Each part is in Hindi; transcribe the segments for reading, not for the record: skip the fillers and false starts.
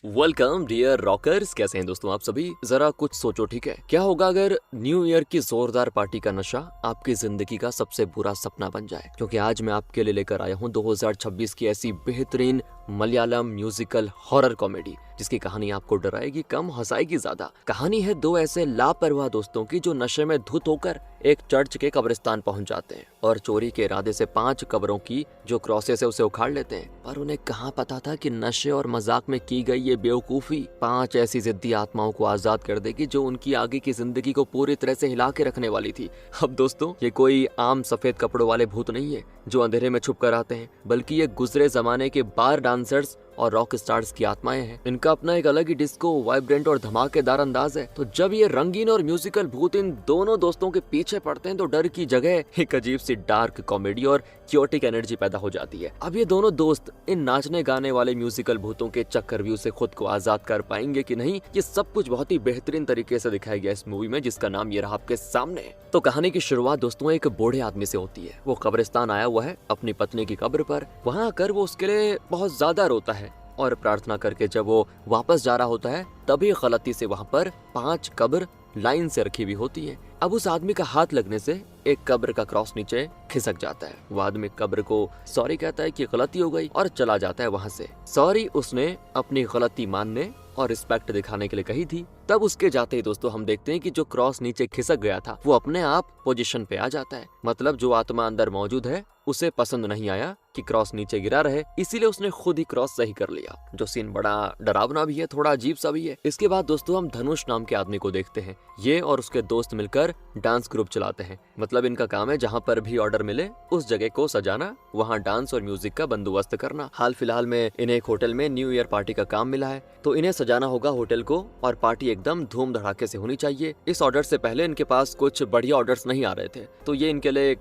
वेलकम डियर रॉकर्स, कैसे हैं दोस्तों आप सभी। जरा कुछ सोचो, ठीक है, क्या होगा अगर न्यू ईयर की जोरदार पार्टी का नशा आपकी जिंदगी का सबसे बुरा सपना बन जाए। क्योंकि आज मैं आपके लिए लेकर आया हूँ 2026 की ऐसी बेहतरीन मलयालम म्यूजिकल हॉरर कॉमेडी जिसकी कहानी आपको डराएगी कम, हंसाएगी ज्यादा। कहानी है दो ऐसे लापरवाह दोस्तों की जो नशे में धुत होकर एक चर्च के कब्रिस्तान पहुंच जाते हैं और चोरी के इरादे से 5 कब्रों की जो क्रॉसेस है उसे उखाड़ लेते हैं। पर उन्हें कहाँ पता था कि नशे और मजाक में की गई ये बेवकूफी 5 ऐसी जिद्दी आत्माओं को आजाद कर देगी जो उनकी आगे की जिंदगी को पूरी तरह से हिला के रखने वाली थी। अब दोस्तों, ये कोई आम सफेद कपड़ों वाले भूत नहीं है जो अंधेरे में छुप कर आते हैं, बल्कि ये गुजरे जमाने के बार डांसर्स और रॉक स्टार्स की आत्माएं हैं। इनका अपना एक अलग ही डिस्को, वाइब्रेंट और धमाकेदार अंदाज है। तो जब ये रंगीन और म्यूजिकल भूत इन दोनों दोस्तों के पीछे पड़ते हैं तो डर की जगह एक अजीब सी डार्क कॉमेडी और क्योटिक एनर्जी पैदा हो जाती है। अब ये दोनों दोस्त इन नाचने गाने वाले म्यूजिकल भूतों के चक्रव्यूह से खुद को आजाद कर पाएंगे कि नहीं, ये सब कुछ बहुत ही बेहतरीन तरीके से दिखाया गया इस मूवी में, जिसका नाम ये रहा आपके सामने। तो कहानी की शुरुआत दोस्तों एक बूढ़े आदमी से होती है। वो कब्रिस्तान आया हुआ है अपनी पत्नी की कब्र पर। वहाँ आकर वो उसके लिए बहुत ज्यादा रोता है और प्रार्थना करके जब वो वापस जा रहा होता है तभी गलती से वहाँ पर 5 कब्र लाइन से रखी हुई होती है। अब उस आदमी का हाथ लगने से एक कब्र का क्रॉस नीचे खिसक जाता है। वो आदमी कब्र को सॉरी कहता है कि गलती हो गई और चला जाता है वहाँ से। सॉरी उसने अपनी गलती मानने और रिस्पेक्ट दिखाने के लिए कही थी। तब उसके जाते ही दोस्तों हम देखते हैं कि जो क्रॉस नीचे खिसक गया था वो अपने आप पोजीशन पे आ जाता है। मतलब जो आत्मा अंदर मौजूद है उसे पसंद नहीं आया कि क्रॉस नीचे गिरा रहे, इसीलिए उसने खुद ही क्रॉस सही कर लिया। जो सीन बड़ा डरावना भी है, थोड़ा अजीब सा भी है। इसके बाद दोस्तों हम धनुष नाम के आदमी को देखते हैं। ये और उसके दोस्त मिलकर डांस ग्रुप चलाते हैं। मतलब इनका काम है जहाँ पर भी ऑर्डर मिले उस जगह को सजाना, वहाँ डांस और म्यूजिक का बंदोबस्त करना। हाल फिलहाल में इन्हें एक होटल में न्यू ईयर पार्टी का काम मिला है, तो इन्हें सजाना होगा होटल को और पार्टी एकदम धूम धड़ाके से होनी चाहिए। इस ऑर्डर से पहले इनके पास कुछ बढ़िया ऑर्डर्स नहीं आ रहे थे, तो ये इनके लिए एक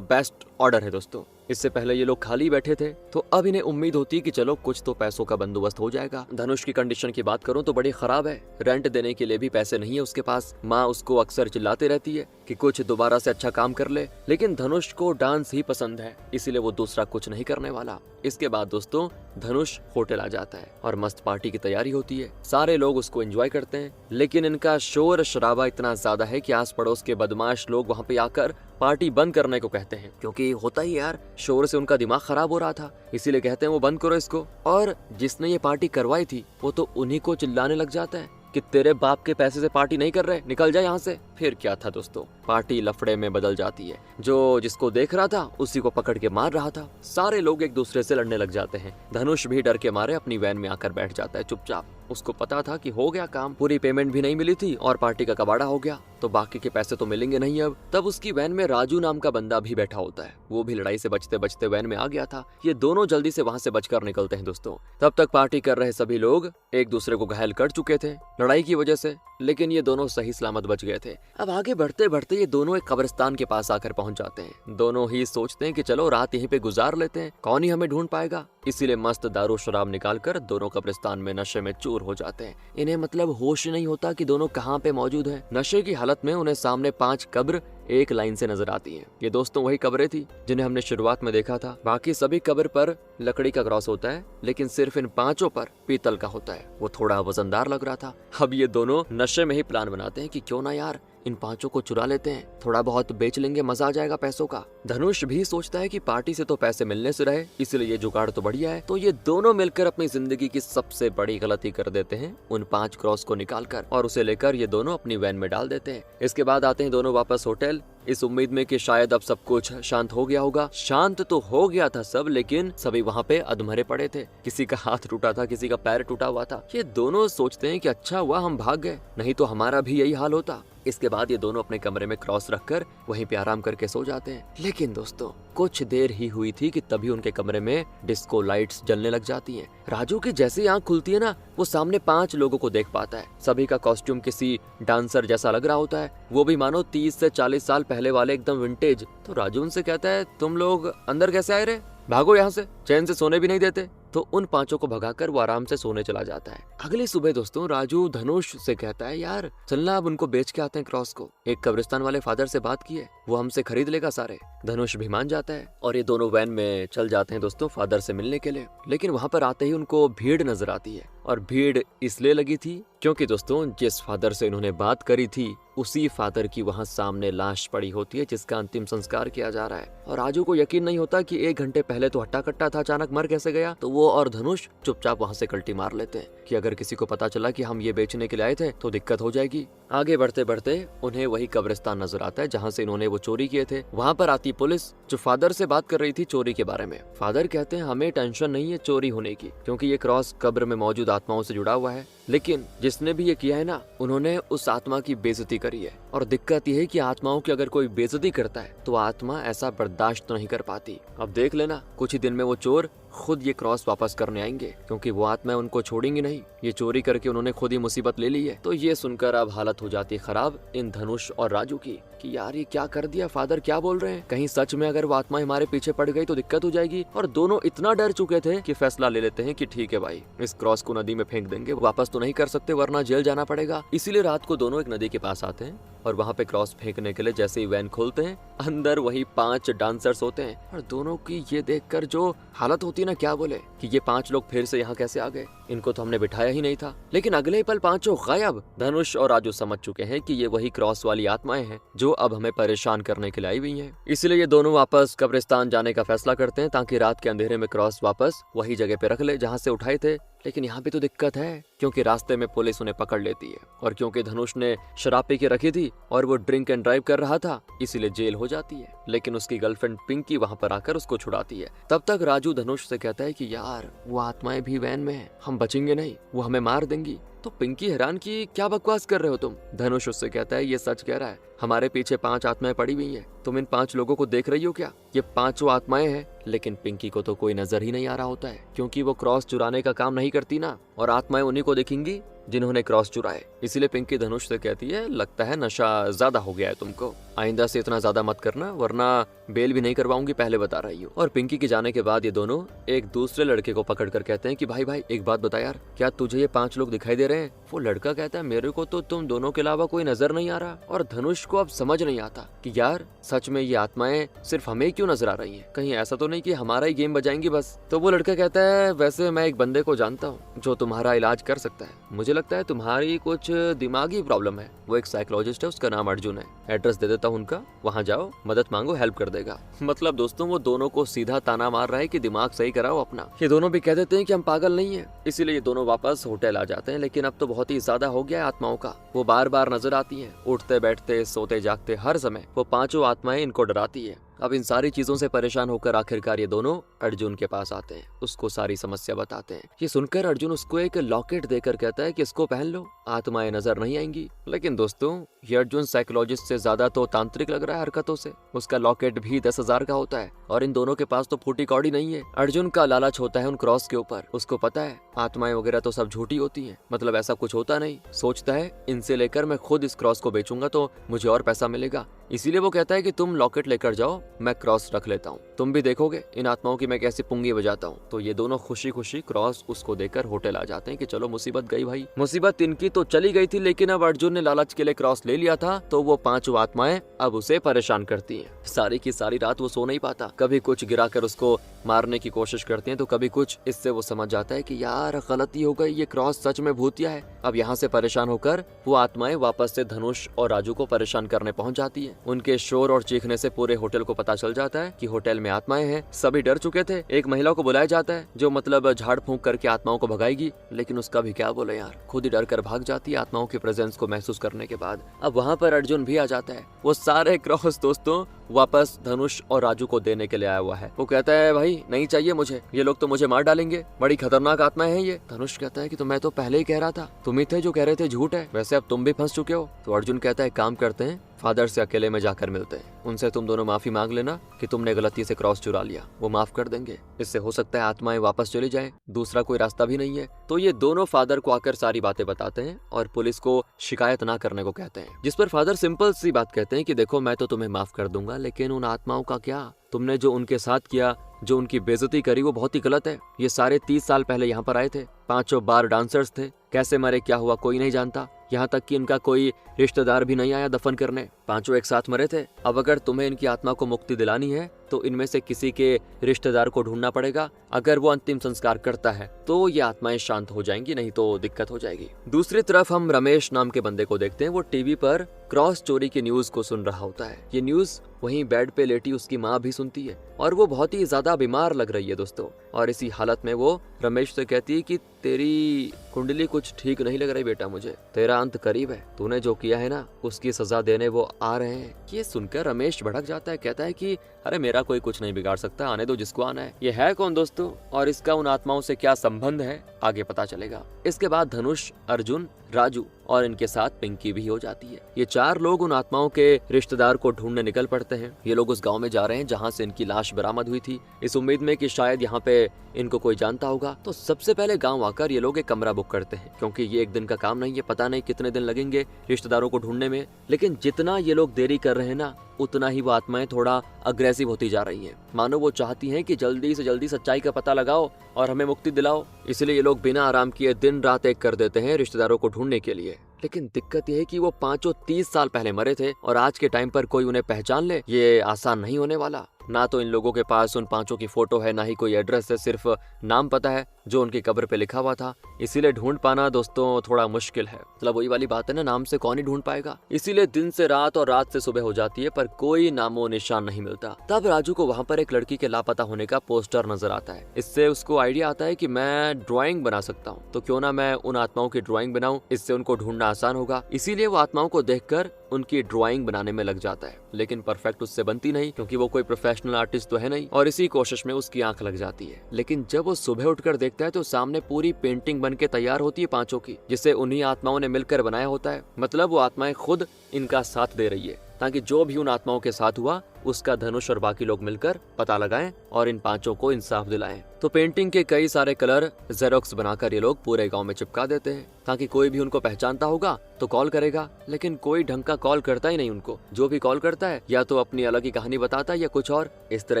बेस्ट ऑर्डर है दोस्तों। इससे पहले ये लोग खाली बैठे थे, तो अब इन्हें उम्मीद होती कि चलो कुछ तो पैसों का बंदोबस्त हो जाएगा। धनुष की कंडीशन की बात करूं तो बड़ी खराब है। रेंट देने के लिए भी पैसे नहीं है उसके पास। माँ उसको अक्सर चिल्लाती रहती है कि कुछ दोबारा से अच्छा काम कर ले, लेकिन धनुष को डांस ही पसंद है, इसीलिए वो दूसरा कुछ नहीं करने वाला। इसके बाद दोस्तों धनुष होटल आ जाता है और मस्त पार्टी की तैयारी होती है। सारे लोग उसको एंजॉय करते हैं, लेकिन इनका शोर शराबा इतना ज्यादा है कि आस पड़ोस के बदमाश लोग वहाँ पे आकर पार्टी बंद करने को कहते हैं। क्योंकि होता ही यार, शोर से उनका दिमाग खराब हो रहा था, इसीलिए कहते हैं वो बंद करो इसको। और जिसने ये पार्टी करवाई थी वो तो उन्हीं को चिल्लाने लग जाता है कि तेरे बाप के पैसे से पार्टी नहीं कर रहे, निकल जा यहाँ से। फिर क्या था दोस्तों, पार्टी लफड़े में बदल जाती है। जो जिसको देख रहा था उसी को पकड़ के मार रहा था। सारे लोग एक दूसरे से लड़ने लग जाते हैं। धनुष भी डर के मारे अपनी वैन में आकर बैठ जाता है चुपचाप। उसको पता था कि हो गया काम, पूरी पेमेंट भी नहीं मिली थी और पार्टी का कबाड़ा हो गया, तो बाकी के पैसे तो मिलेंगे नहीं अब। तब उसकी वैन में राजू नाम का बंदा भी बैठा होता है। वो भी लड़ाई से बचते बचते वैन में आ गया था। ये दोनों जल्दी से वहाँ से बचकर निकलते हैं दोस्तों। तब तक पार्टी कर रहे सभी लोग एक दूसरे को घायल कर चुके थे लड़ाई की वजह से, लेकिन ये दोनों सही सलामत बच गए थे। अब आगे बढ़ते बढ़ते ये दोनों एक कब्रिस्तान के पास आकर पहुंच जाते हैं। दोनों ही सोचते हैं कि चलो रात यहीं पे गुजार लेते हैं, कौन ही हमें ढूंढ पाएगा। इसीलिए मस्त दारू शराब निकालकर दोनों कब्रिस्तान में नशे में चूर हो जाते हैं। इन्हें मतलब होश नहीं होता कि दोनों कहाँ पे मौजूद हैं। नशे की हालत में उन्हें सामने 5 कब्र एक लाइन से नजर आती हैं। ये दोस्तों वही कब्रें थी जिन्हें हमने शुरुआत में देखा था। बाकी सभी कब्र पर लकड़ी का क्रॉस होता है, लेकिन सिर्फ इन 5 पर पीतल का होता है। वो थोड़ा वजनदार लग रहा था। अब ये दोनों नशे में ही प्लान बनाते हैं कि क्यों ना यार इन 5 को चुरा लेते हैं, थोड़ा बहुत बेच लेंगे, मजा आ जाएगा पैसों का। धनुष भी सोचता है कि पार्टी से तो पैसे मिलने से रहे, इसलिए ये जुगाड़ तो बढ़िया है। तो ये दोनों मिलकर अपनी जिंदगी की सबसे बड़ी गलती कर देते हैं, उन 5 क्रॉस को निकालकर, और उसे लेकर ये दोनों अपनी वैन में डाल देते हैं। इसके बाद आते हैं दोनों वापस होटल, इस उम्मीद में कि शायद अब सब कुछ शांत हो गया होगा। शांत तो हो गया था सब, लेकिन सभी वहाँ पे अधमरे पड़े थे। किसी का हाथ टूटा था, किसी का पैर टूटा हुआ था। ये दोनों सोचते हैं कि अच्छा हुआ हम भाग गए, नहीं तो हमारा भी यही हाल होता। इसके बाद ये दोनों अपने कमरे में क्रॉस रखकर वहीं पे आराम करके सो जाते हैं। लेकिन दोस्तों कुछ देर ही हुई थी कि तभी उनके कमरे में डिस्को लाइट्स जलने लग जाती हैं। राजू की जैसे ही आंख खुलती है ना, वो सामने 5 लोगों को देख पाता है। सभी का कॉस्ट्यूम किसी डांसर जैसा लग रहा होता है, वो भी मानो 30 से 40 साल पहले वाले, एकदम विंटेज। तो राजू उनसे कहता है तुम लोग अंदर कैसे आए रे, भागो यहाँ से, चैन से सोने भी नहीं देते। तो उन 5 को भगाकर वो आराम से सोने चला जाता है। अगली सुबह दोस्तों राजू धनुष से कहता है यार चलना अब उनको बेच के आते हैं क्रॉस को। एक कब्रिस्तान वाले फादर से बात की है, वो हमसे खरीद लेगा सारे। धनुष भी मान जाता है और ये दोनों वैन में चल जाते हैं दोस्तों फादर से मिलने के लिए। लेकिन वहाँ पर आते ही उनको भीड़ नजर आती है और भीड़ इसलिए लगी थी क्योंकि दोस्तों जिस फादर से इन्होंने बात करी थी उसी फादर की वहाँ सामने लाश पड़ी होती है जिसका अंतिम संस्कार किया जा रहा है। और राजू को यकीन नहीं होता कि 1 घंटे पहले तो हट्टा कट्टा था, अचानक मर कैसे गया। तो वो और धनुष चुपचाप वहाँ से कल्टी मार लेते हैं कि अगर किसी को पता चला कि हम ये बेचने के लिए आए थे तो दिक्कत हो जाएगी। आगे बढ़ते बढ़ते उन्हें वही कब्रिस्तान नजर आता है जहाँ से इन्होंने वो चोरी किए थे। वहाँ पर आती पुलिस जो फादर से बात कर रही थी चोरी के बारे में। फादर कहते हैं हमें टेंशन नहीं है चोरी होने की, क्योंकि ये क्रॉस कब्र में मौजूद आत्माओं से जुड़ा हुआ है, लेकिन जिसने भी ये किया है ना उन्होंने उस आत्मा की बेइज्जती करी है। और दिक्कत यह है कि आत्माओं की अगर कोई बेइज्जती करता है तो आत्मा ऐसा बर्दाश्त नहीं कर पाती। अब देख लेना कुछ ही दिन में वो चोर खुद ये क्रॉस वापस करने आएंगे, क्योंकि वो आत्मा उनको छोड़ेंगी नहीं। ये चोरी करके उन्होंने खुद ही मुसीबत ले ली है। तो ये सुनकर अब हालत हो जाती खराब इन धनुष और राजू की कि यार ये क्या कर दिया, फादर क्या बोल रहे हैं, कहीं सच में अगर वो आत्मा हमारे पीछे पड़ गई तो दिक्कत हो जाएगी। और दोनों इतना डर चुके थे कि फैसला ले लेते हैं कि ठीक है भाई, इस क्रॉस को नदी में फेंक देंगे, वापस तो नहीं कर सकते वरना जेल जाना पड़ेगा। इसीलिए रात को दोनों एक नदी के पास आते हैं और वहाँ पे क्रॉस फेंकने के लिए जैसे ही वैन खोलते हैं अंदर वही 5 डांसर्स होते हैं। और दोनों की ये देखकर जो हालत होती है ना, क्या बोले कि ये 5 लोग फिर से यहाँ कैसे आ गए, इनको तो हमने बिठाया ही नहीं था। लेकिन अगले ही पल 5 गायब। धनुष और राजू समझ चुके हैं कि ये वही क्रॉस वाली आत्माएं हैं जो अब हमें परेशान करने के लिए आई हुई हैं। इसलिए ये दोनों वापस कब्रिस्तान जाने का फैसला करते हैं ताकि रात के अंधेरे में क्रॉस वापस वही जगह पे रख ले जहाँ से उठाए थे। लेकिन यहाँ पे तो दिक्कत है, क्योंकि रास्ते में पुलिस उन्हें पकड़ लेती है और क्योंकि धनुष ने शराब पी के रखी थी और वो ड्रिंक एंड ड्राइव कर रहा था इसीलिए जेल हो जाती है। लेकिन उसकी गर्लफ्रेंड पिंकी वहाँ पर आकर उसको छुड़ाती है। तब तक राजू धनुष से कहता है कि यार वो आत्माएं भी वैन में हैं, हम बचेंगे नहीं, वो हमें मार देंगी। तो पिंकी हैरान की क्या बकवास कर रहे हो तुम। धनुष उससे कहता है ये सच कह रहा है, हमारे पीछे 5 आत्माएं पड़ी हुई हैं, तुम इन 5 लोगों को देख रही हो क्या, ये 5 आत्माएं हैं। लेकिन पिंकी को तो कोई नजर ही नहीं आ रहा होता है, क्योंकि वो क्रॉस चुराने का काम नहीं करती ना, और आत्माएं उन्हीं को दिखेंगी जिन्होंने क्रॉस चुराए। इसीलिए पिंकी धनुष से कहती है लगता है नशा ज्यादा हो गया है तुमको, आइंदा से इतना ज्यादा मत करना वरना बेल भी नहीं करवाऊंगी, पहले बता रही हूँ। और पिंकी के जाने के बाद ये दोनों एक दूसरे लड़के को पकड़ कर कहते हैं कि भाई भाई एक बात बता यार, क्या तुझे ये 5 लोग दिखाई दे रहे हैं। वो लड़का कहता है मेरे को तो तुम दोनों के अलावा कोई नजर नहीं आ रहा। और धनुष को अब समझ नहीं आता कि यार सच में ये आत्माएं सिर्फ हमें क्यों नजर आ रही हैं, कहीं ऐसा तो नहीं कि हमारा ही गेम बजाएंगी बस। तो वो लड़का कहता है वैसे मैं एक बंदे को जानता हूँ जो तुम्हारा इलाज कर सकता है, मुझे लगता है तुम्हारी कुछ दिमागी प्रॉब्लम है। वो एक साइकोलॉजिस्ट है, उसका नाम अर्जुन है, एड्रेस दे देता हूँ उनका, वहाँ जाओ मदद मांगो, हेल्प कर देगा। मतलब दोस्तों वो दोनों को सीधा ताना मार रहा है कि दिमाग सही कराओ अपना। ये दोनों भी कह देते हैं कि हम पागल नहीं है। इसीलिए ये दोनों वापस होटल आ जाते हैं। लेकिन अब तो बहुत ही ज्यादा हो गया है आत्माओं का, वो बार बार नजर आती है, उठते बैठते सोते जागते हर समय वो 5 आत्माएं इनको डराती है। अब इन सारी चीजों से परेशान होकर आखिरकार ये दोनों अर्जुन के पास आते हैं, उसको सारी समस्या बताते हैं। ये सुनकर अर्जुन उसको एक लॉकेट देकर कहता है कि इसको पहन लो, आत्माएं नजर नहीं आएंगी। लेकिन दोस्तों ये अर्जुन साइकोलॉजिस्ट से ज्यादा तो तांत्रिक लग रहा है हरकतों से। उसका लॉकेट भी 10,000 का होता है और इन दोनों के पास तो फूटी कौड़ी नहीं है। अर्जुन का लालच होता है उन क्रॉस के ऊपर, उसको पता है आत्माएं वगैरह तो सब झूठी होती हैं, मतलब ऐसा कुछ होता नहीं। सोचता है इनसे लेकर मैं खुद इस क्रॉस को बेचूंगा तो मुझे और पैसा मिलेगा। इसीलिए वो कहता है कि तुम लॉकेट लेकर जाओ, मैं क्रॉस रख लेता हूँ, तुम भी देखोगे इन आत्माओं की मैं कैसी पुंगी बजाता हूँ। तो ये दोनों खुशी खुशी क्रॉस उसको देकर होटल आ जाते हैं कि चलो मुसीबत गई भाई। मुसीबत इनकी तो चली गई थी, लेकिन अब अर्जुन ने लालच के लिए क्रॉस ले लिया था तो वो 5 आत्माएं अब उसे परेशान करती हैं। सारी की सारी रात वो सो नहीं पाता, कभी कुछ गिराकर उसको मारने की कोशिश करते हैं तो कभी कुछ। इससे वो समझ जाता है कि यार गलती हो गई, ये क्रॉस सच में भूतिया है। अब यहाँ से परेशान होकर वो आत्माएं वापस से धनुष और राजू को परेशान करने पहुंच जाती है। उनके शोर और चीखने से पूरे होटल को पता चल जाता है कि होटल में आत्माएं हैं। सभी डर चुके थे। एक महिला को बुलाया जाता है जो मतलब झाड़ फूंक करके आत्माओं को भगाएगी, लेकिन उसका भी क्या बोले यार, खुद ही डर कर भाग जाती है आत्माओं के प्रेजेंस को महसूस करने के बाद। अब वहाँ पर अर्जुन भी आ जाता है। वो सारे क्रॉस दोस्तों वापस धनुष और राजू को देने के लिए आया हुआ है। वो कहता है भाई नहीं चाहिए मुझे, ये लोग तो मुझे मार डालेंगे, बड़ी खतरनाक आत्माएं हैं ये। धनुष कहता है कि तो मैं तो पहले ही कह रहा था, तुम ही थे जो कह रहे थे झूठ है, वैसे अब तुम भी फंस चुके हो। तो अर्जुन कहता है काम करते हैं, फादर से अकेले में जाकर मिलते हैं, उनसे तुम दोनों माफी मांग लेना कि तुमने गलती से क्रॉस चुरा लिया, वो माफ कर देंगे। इससे हो सकता है आत्माएं वापस चली जाएं, दूसरा कोई रास्ता भी नहीं है। तो ये दोनों फादर को आकर सारी बातें बताते हैं और पुलिस को शिकायत ना करने को कहते हैं, जिस पर फादर सिंपल सी बात कहते हैं कि देखो मैं तो तुम्हें माफ कर दूंगा, लेकिन उन आत्माओं का क्या, तुमने जो उनके साथ किया, जो उनकी बेइज्जती करी, वो बहुत ही गलत है। ये सारे 30 साल पहले यहाँ पर आए थे, 5 बार डांसर्स थे, कैसे मरे क्या हुआ कोई नहीं जानता, यहाँ तक कि इनका कोई रिश्तेदार भी नहीं आया दफन करने, 5 एक साथ मरे थे। अब अगर तुम्हें इनकी आत्मा को मुक्ति दिलानी है तो इनमें से किसी के रिश्तेदार को ढूंढना पड़ेगा। अगर वो अंतिम संस्कार करता है तो ये आत्माएं शांत हो जाएंगी, नहीं तो दिक्कत हो जाएगी। दूसरी तरफ हम रमेश नाम के बंदे को देखते हैं। वो टीवी पर क्रॉस चोरी की न्यूज को सुन रहा होता है। ये न्यूज वहीं बेड पे लेटी उसकी माँ भी सुनती है और वो बहुत ही ज्यादा बीमार लग रही है दोस्तों। और इसी हालत में वो रमेश से कहती है कि तेरी कुंडली कुछ ठीक नहीं लग रही बेटा, मुझे तेरा अंत करीब है, तूने जो किया है ना उसकी सजा देने वो आ रहे हैं। ये सुनकर रमेश भड़क जाता है, कहता है कि अरे मेरा कोई कुछ नहीं बिगाड़ सकता, आने दो जिसको आना है। ये है कौन दोस्तों और इसका उन आत्माओं से क्या संबंध है, आगे पता चलेगा। इसके बाद धनुष, अर्जुन, राजू और इनके साथ पिंकी भी हो जाती है। ये 4 लोग उन आत्माओं के रिश्तेदार को ढूंढने निकल पड़ते हैं। ये लोग उस गांव में जा रहे हैं जहां से इनकी लाश बरामद हुई थी, इस उम्मीद में कि शायद यहाँ पे इनको कोई जानता होगा। तो सबसे पहले गांव आकर ये लोग एक कमरा बुक करते हैं, क्योंकि ये एक दिन का काम नहीं है, पता नहीं कितने दिन लगेंगे रिश्तेदारों को ढूंढने में। लेकिन जितना ये लोग देरी कर रहे हैं ना, उतना ही वो आत्माएं थोड़ा अग्रेसिव होती जा रही हैं। मानो वो चाहती हैं कि जल्दी से जल्दी सच्चाई का पता लगाओ और हमें मुक्ति दिलाओ। इसलिए ये लोग बिना आराम किए दिन रात एक कर देते हैं रिश्तेदारों को ढूंढने के लिए। लेकिन दिक्कत यह है कि वो 5 30 साल पहले मरे थे और आज के टाइम पर कोई उन्हें पहचान ले, ये आसान नहीं होने वाला। ना तो इन लोगों के पास उन 5 की फोटो है, ना ही कोई एड्रेस है, सिर्फ नाम पता है जो उनकी कब्र पे लिखा हुआ था। इसीलिए ढूंढ पाना दोस्तों थोड़ा मुश्किल है। मतलब वही वाली बात है ना, नाम से कौन ही ढूंढ पाएगा। इसीलिए दिन से रात और रात से सुबह हो जाती है, पर कोई नामो निशान नहीं मिलता। तब राजू को वहाँ पर एक लड़की के लापता होने का पोस्टर नजर आता है। इससे उसको आइडिया आता है कि मैं ड्राइंग बना सकता हूँ, तो क्यों ना मैं उन आत्माओं की ड्राइंग बनाऊं, इससे उनको ढूंढना आसान होगा। इसीलिए वो आत्माओं को देखकर उनकी ड्राइंग बनाने में लग जाता है। लेकिन परफेक्ट उससे बनती नहीं, क्योंकि वो कोई प्रोफेशनल आर्टिस्ट तो है नहीं। और इसी कोशिश में उसकी आंख लग जाती है। लेकिन जब वो सुबह उठकर देखता है तो सामने पूरी पेंटिंग बनके तैयार होती है 5 की, जिसे उन्हीं आत्माओं ने मिलकर बनाया होता है। मतलब वो आत्माएं खुद इनका साथ दे रही है, ताकि जो भी उन आत्माओं के साथ हुआ उसका धनुष और बाकी लोग मिलकर पता लगाएं और इन 5 को इंसाफ दिलाएं। तो पेंटिंग के कई सारे कलर जेरोक्स बनाकर ये लोग पूरे गांव में चिपका देते हैं, ताकि कोई भी उनको पहचानता होगा तो कॉल करेगा। लेकिन कोई ढंग का कॉल करता ही नहीं उनको। जो भी कॉल करता है या तो अपनी अलग ही कहानी बताता है या कुछ और। इस तरह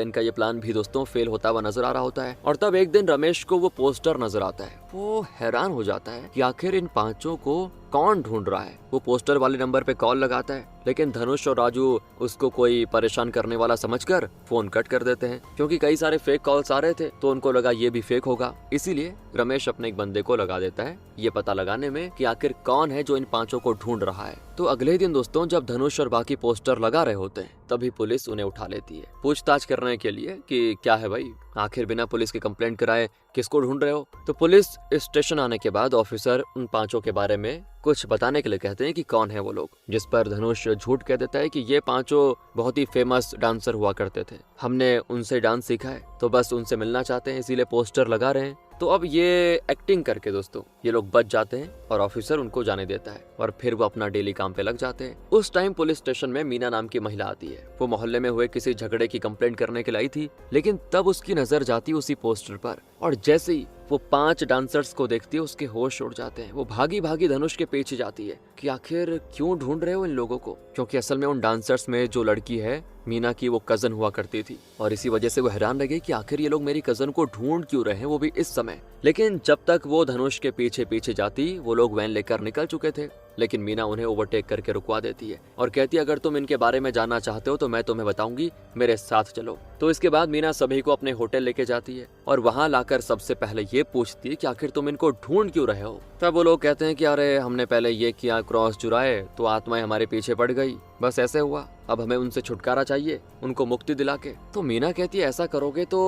इनका ये प्लान भी दोस्तों फेल होता हुआ नजर आ रहा होता है। और तब एक दिन रमेश को वो पोस्टर नजर आता है। वो हैरान हो जाता है कि आखिर इन 5 को कौन ढूंढ रहा है। वो पोस्टर वाले नंबर पे कॉल लगाता है, लेकिन धनुष और राजू उसको कोई परेशान करने वाला समझकर फोन कट कर देते हैं, क्योंकि कई सारे फेक कॉल्स आ रहे थे तो उनको लगा ये भी फेक होगा। इसीलिए रमेश अपने एक बंदे को लगा देता है ये पता लगाने में कि आखिर कौन है जो इन 5 को ढूंढ रहा है। तो अगले दिन दोस्तों जब धनुष और बाकी पोस्टर लगा रहे होते हैं, तभी पुलिस उन्हें उठा लेती है पूछताछ करने के लिए कि क्या है भाई, आखिर बिना पुलिस की कंप्लेंट कराए किसको ढूंढ रहे हो। तो पुलिस स्टेशन आने के बाद ऑफिसर उन 5 के बारे में कुछ बताने के लिए कहते हैं कि कौन है वो लोग, जिस पर धनुष झूठ कह देता है कि ये 5 बहुत ही फेमस डांसर हुआ करते थे, हमने उनसे डांस सीखा है, तो बस उनसे मिलना चाहते हैं, इसीलिए पोस्टर लगा रहे हैं। तो अब ये एक्टिंग करके दोस्तों ये लोग बच जाते हैं और ऑफिसर उनको जाने देता है और फिर वो अपना डेली काम पे लग जाते हैं। उस टाइम पुलिस स्टेशन में मीना नाम की महिला आती है। वो मोहल्ले में हुए किसी झगड़े की कंप्लेंट करने के लिए आई थी, लेकिन तब उसकी नजर जाती उसी पोस्टर पर और जैसे ही वो 5 डांसर्स को देखती है उसके होश उड़ जाते हैं। वो भागी भागी धनुष के पीछे जाती है कि आखिर क्यों ढूंढ रहे हो इन लोगों को, क्योंकि असल में उन डांसर्स में जो लड़की है मीना की वो कजन हुआ करती थी और इसी वजह से वो हैरान रह गई कि आखिर ये लोग मेरी कजन को ढूंढ क्यों रहे हैं, वो भी इस समय। लेकिन जब तक वो धनुष के पीछे पीछे जाती वो लोग वैन लेकर निकल चुके थे, लेकिन मीना उन्हें ओवरटेक करके रुकवा देती है और कहती है अगर तुम इनके बारे में जानना चाहते हो तो मैं तुम्हें बताऊंगी, मेरे साथ चलो। तो इसके बाद मीना सभी को अपने होटल लेके जाती है और वहाँ लाकर सबसे पहले ये पूछती है कि आखिर तुम इनको ढूंढ क्यों रहे हो। तब वो लोग कहते हैं कि अरे हमने पहले ये किया, क्रॉस चुराए तो आत्माएं हमारे पीछे पड़ गई, बस ऐसे हुआ, अब हमें उनसे छुटकारा चाहिए, उनको मुक्ति दिला के। तो मीना कहती है ऐसा करोगे तो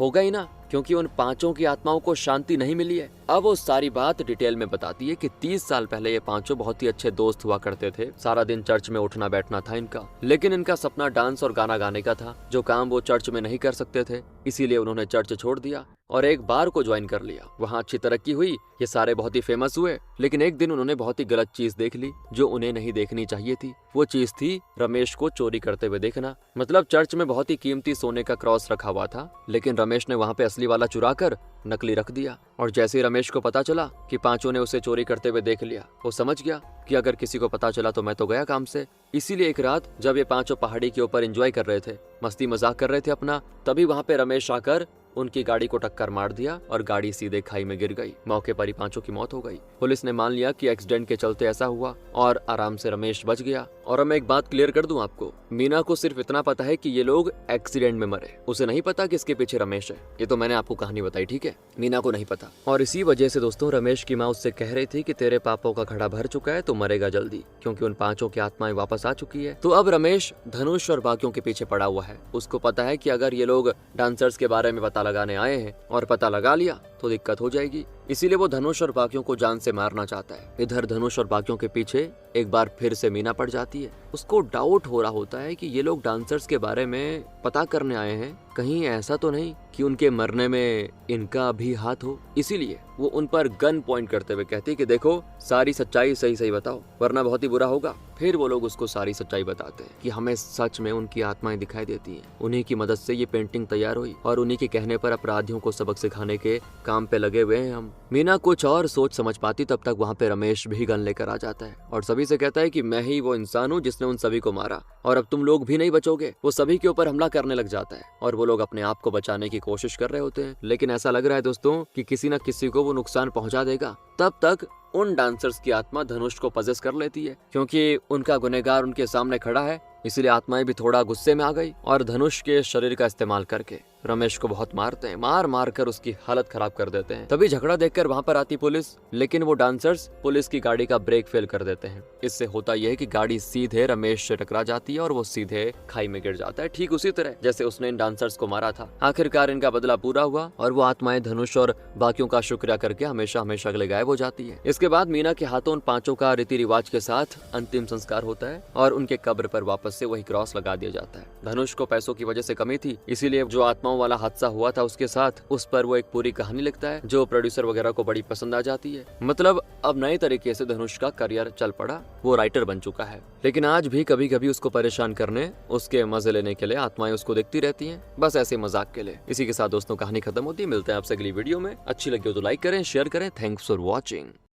होगा ही ना, क्योंकि उन 5 की आत्माओं को शांति नहीं मिली है। अब वो सारी बात डिटेल में बताती है कि 30 साल पहले ये 5 बहुत ही अच्छे दोस्त हुआ करते थे। सारा दिन चर्च में उठना बैठना था इनका, लेकिन इनका सपना डांस और गाना गाने का था, जो काम वो चर्च में नहीं कर सकते थे। इसीलिए उन्होंने चर्च छोड़ दिया और एक बार को ज्वाइन कर लिया। वहाँ अच्छी तरक्की हुई, ये सारे बहुत ही फेमस हुए, लेकिन एक दिन उन्होंने बहुत ही गलत चीज देख ली जो उन्हें नहीं देखनी चाहिए थी। वो चीज थी रमेश को चोरी करते हुए देखना। मतलब चर्च में बहुत ही कीमती सोने का क्रॉस रखा हुआ था, लेकिन रमेश ने वहाँ पे असली वाला चुरा कर नकली रख दिया। और जैसे ही रमेश को पता चला कि 5 ने उसे चोरी करते हुए देख लिया, वो समझ गया कि अगर किसी को पता चला तो मैं तो गया काम से। इसीलिए एक रात जब ये 5 पहाड़ी के ऊपर एंजॉय कर रहे थे, मस्ती मजाक कर रहे थे अपना, तभी वहाँ पे रमेश आकर उनकी गाड़ी को टक्कर मार दिया और गाड़ी सीधे खाई में गिर गई। मौके पर ही पांचों की मौत हो गई। पुलिस ने मान लिया कि एक्सीडेंट के चलते ऐसा हुआ और आराम से रमेश बच गया। और मैं एक बात क्लियर कर दूं आपको, मीना को सिर्फ इतना पता है कि ये लोग एक्सीडेंट में मरे, उसे नहीं पता कि इसके पीछे रमेश है। ये तो मैंने आपको कहानी बताई, ठीक है, मीना को नहीं पता। और इसी वजह से दोस्तों रमेश की माँ उससे कह रही थी कि तेरे पापों का घड़ा भर चुका है तो मरेगा जल्दी, क्योंकि उन पांचों की आत्माएं वापस आ चुकी है। तो अब रमेश धनुष और बाकियों के पीछे पड़ा हुआ है। उसको पता है कि अगर ये लोग डांसर्स के बारे में पता लगाने आए हैं और पता लगा लिया तो दिक्कत हो जाएगी, इसीलिए वो धनुष और बाकियों को जान से मारना चाहता है। इधर धनुष और बाकियों के पीछे एक बार फिर से मीना पड़ जाती है। उसको डाउट हो रहा होता है कि ये लोग डांसर्स के बारे में पता करने आए हैं, कहीं ऐसा तो नहीं कि उनके मरने में इनका भी हाथ हो। इसीलिए वो उन पर गन पॉइंट करते हुए कहती है कि देखो सारी सच्चाई सही सही बताओ वरना बहुत ही बुरा होगा। फिर वो लोग उसको सारी सच्चाई बताते हैं कि हमें सच में उनकी आत्माएं दिखाई देती हैं, उन्हीं की मदद से ये पेंटिंग तैयार हुई और उन्हीं के कहने पर अपराधियों को सबक सिखाने के काम पे लगे हुए हैं हम। मीना कुछ और सोच समझ पाती तब तक वहाँ पे रमेश भी गन लेकर आ जाता है और सभी से कहता है कि मैं ही वो इंसान हूँ जिसने उन सभी को मारा और अब तुम लोग भी नहीं बचोगे। वो सभी के ऊपर हमला करने लग जाता है और वो लोग अपने आप को बचाने की कोशिश कर रहे होते हैं, लेकिन ऐसा लग रहा है दोस्तों कि किसी न किसी को वो नुकसान पहुंचा देगा। तब तक उन डांसर्स की आत्मा धनुष को पजेस कर लेती है, क्योंकि उनका गुनहगार उनके सामने खड़ा है, इसलिए आत्माएं भी थोड़ा गुस्से में आ गई और धनुष के शरीर का इस्तेमाल करके रमेश को बहुत मारते हैं, मार मार कर उसकी हालत खराब कर देते हैं। तभी झगड़ा देखकर वहाँ पर आती पुलिस, लेकिन वो डांसर्स पुलिस की गाड़ी का ब्रेक फेल कर देते हैं। इससे होता यह है कि गाड़ी सीधे रमेश से टकरा जाती है और वो सीधे खाई में गिर जाता है, ठीक उसी तरह जैसे उसने इन डांसर्स को मारा था। आखिरकार इनका बदला पूरा हुआ और वो आत्माएं धनुष और बाकियों का शुक्रिया करके हमेशा हमेशा के लिए गायब हो जाती है। इसके बाद मीना के हाथों उन पांचों का रीति रिवाज के साथ अंतिम संस्कार होता है और उनके कब्र पर वापस से वही क्रॉस लगा दिया जाता है। धनुष को पैसों की वजह से कमी थी, इसीलिए जो आत्माओं वाला हादसा हुआ था उसके साथ उस पर वो एक पूरी कहानी लिखता है जो प्रोड्यूसर वगैरह को बड़ी पसंद आ जाती है। मतलब अब नए तरीके से धनुष का करियर चल पड़ा, वो राइटर बन चुका है। लेकिन आज भी कभी कभी उसको परेशान करने, उसके मजे लेने के लिए आत्माएं उसको देखती रहती हैं, बस ऐसे मजाक के लिए। इसी के साथ दोस्तों कहानी खत्म होती है। मिलते हैं आपसे अगली वीडियो में। अच्छी लगी हो तो लाइक करें, शेयर करें। Thanks for watching.